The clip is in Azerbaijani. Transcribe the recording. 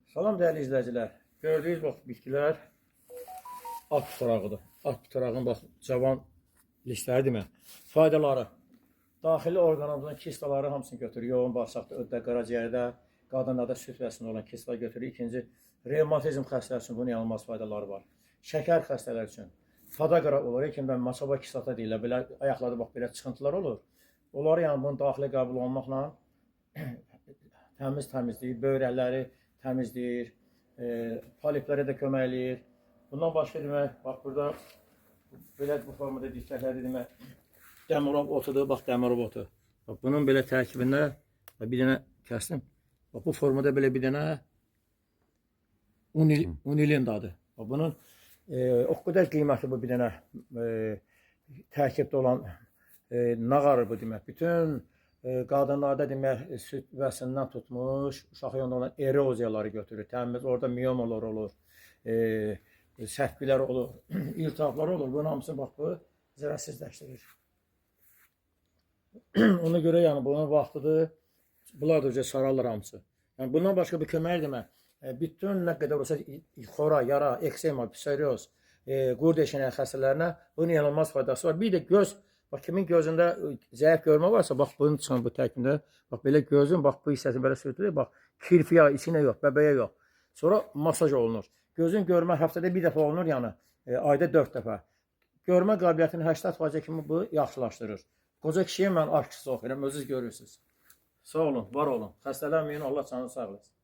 Salam değerli izləyicilər. Gördüyünüz bax bitkilər at tutarağıdır. At tutarağının bax cavan listləri demə. Faydaları. Daxili orqanımızın kistaları hamısını götürür. Yoğun bağırsaqda, öddə, qaraciyərdə, qadınlarda süd vəsində olan kistalar götürür. İkinci, revmatizm xəstələri üçün bunun yanılmaz faydaları var. Şəkər xəstələri üçün. Fadaqara olur. Həkimdən maçaba kistata deyirlər. Belə ayaqlarda bax belə çıxıntılar olur. Onları yəni bunun daxili qəbul olunmaqla təmizləyir, böyrəkləri təmizləyir, poliplərə də kömək eləyir. Bundan başqa demək, bax burada belə bu formada diqqətləri demək, dəmirov otudur, bax dəmirov otu. Bax bunun belə tərkibində bir dənə kəsdim. Bax bu formada belə bir dənə unilin dadı. Bax bunun o qədər qiymətli bu bir dənə tərkibdə olan nağarı bu demək. Bütün qadınlarda demək süd vəsindən tutmuş, uşaq yolunda olan eroziyaları götürür. Təmiz, orada miyomalar olur, səhvlər olur, iltihaplar olur. Bunun hamısını bax bu zərərsizləşdirir. Ona görə yəni bunun vaxtıdır. Bunlar da sararlar hamısı. Yəni bundan başqa bir kömək demək. Bütün nə qədər olsa xora, yara, eksema, psoriyoz, qurd eşənəyi xəstələrinə bunun yanılmaz faydası var. Bir də göz, bax kimin gözündə zəif görmə varsa, bax bunun çıxan bu tərkibində, bax belə gözün, bax bu hissəsini belə sürtülür, bax kirpi yağı içinə yox, bəbəyə yox. Sonra masaj olunur. Gözün görmə həftədə bir dəfə olunur, yəni ayda 4 dəfə. Görmə qabiliyyətini 80% kimi bu yaxşılaşdırır. Qoca kişiyə mən aşçısı oxuyuram, özünüz görürsünüz. Sağ olun, var olun. Xəstələnməyin, Allah canını sağ eləsin.